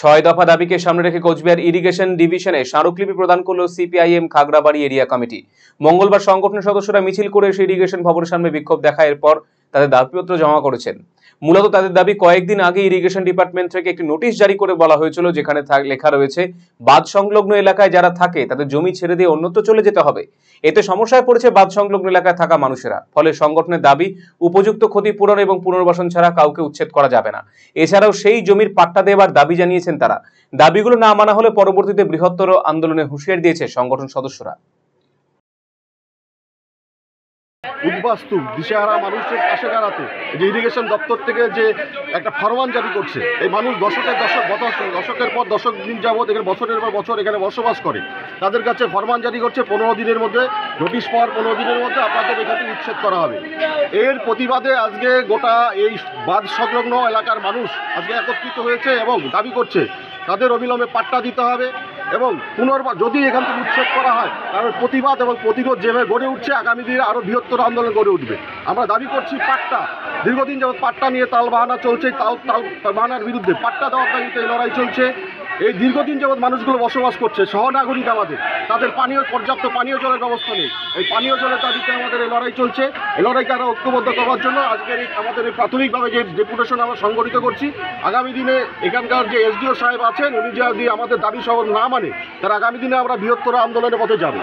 ছয় দফা দাবিকে সামনে রেখে কোচবিহার ইরিগেশন ডিভিশনে স্মারকলিপি প্রদান করল সিপিআইএম খাগড়াবাড়ি এরিয়া কমিটি। মঙ্গলবার সংগঠনের সদস্যরা মিছিল করে এসে ইরিগেশন ভবনের সামনে বিক্ষোভ দেখায়। এরপর তাদের দাবিপত্র জমা করেছেন। মূলত তাদের দাবি, কয়েকদিন আগে ইরিগেশন ডিপার্টমেন্ট থেকে একটি নোটিশ জারি করে বলা হয়েছিল, যেখানে লেখা রয়েছে বাঁধ সংলগ্ন এলাকায় যারা থাকে তাদের জমি ছেড়ে দিয়ে অন্যত্র চলে যেতে হবে। এতে সমস্যায় পড়েছে বাঁধ সংলগ্ন এলাকায় থাকা মানুষেরা। ফলে সংগঠনের দাবি, উপযুক্ত ক্ষতিপূরণ এবং পুনর্বাসন ছাড়া কাউকে উচ্ছেদ করা যাবে না। এছাড়াও সেই জমির পাট্টা দেওয়ার দাবি জানিয়েছেন তারা। দাবিগুলো না মানা হলে পরবর্তীতে বৃহত্তর আন্দোলনে হুঁশিয়ারি দিয়েছে সংগঠন সদস্যরা। উদ্বাস্তু দিশেহারা মানুষের পাশে দাঁড়াতে যে ইরিগেশন দপ্তর থেকে যে একটা ফরমান জারি করছে, এই মানুষ দশকের পর দশক দিন যাবৎ এখানে বছরের পর বছর এখানে বসবাস করে, তাদের কাছে ফরমান জারি করছে 15 দিনের মধ্যে, নোটিশ পাওয়ার 15 দিনের মধ্যে আপনাদের এখান থেকে উচ্ছেদ করা হবে। এর প্রতিবাদে আজকে গোটা এই বাঁধ সংলগ্ন এলাকার মানুষ আজকে একত্রিত হয়েছে এবং দাবি করছে তাদের অবিলম্বে পাট্টা দিতে হবে এবং পুনর্বার যদি এখান থেকে উচ্ছেদ করা হয় তাহলে প্রতিবাদ এবং প্রতিরোধ যেভাবে গড়ে উঠছে, আগামী দিনে আরও বৃহত্তর আন্দোলন গড়ে উঠবে। আমরা দাবি করছি পাট্টা। দীর্ঘদিন যাবৎ পাট্টা নিয়ে তালবাহানা চলছে, তালবাহানার বিরুদ্ধে পাট্টা দেওয়ার দাবিতে এই লড়াই চলছে। এই দীর্ঘদিন যাবৎ মানুষগুলো বসবাস করছে, সহনাগরিক আমাদের, তাদের পর্যাপ্ত পানীয় জলের ব্যবস্থা নেই। এই পানীয় জলের দাবিতে আমাদের এই লড়াই চলছে। এই লড়াইকে আরও ঐক্যবদ্ধ করার জন্য আজকের আমাদের এই প্রাথমিকভাবে যে ডেপুটেশন আমরা সংগঠিত করছি, আগামী দিনে এখানকার যে এসডিও সাহেব আছেন উনি যদি আমাদের দাবি সহ না মানে, তার আগামী দিনে আমরা বৃহত্তর আন্দোলনের পথে যাব।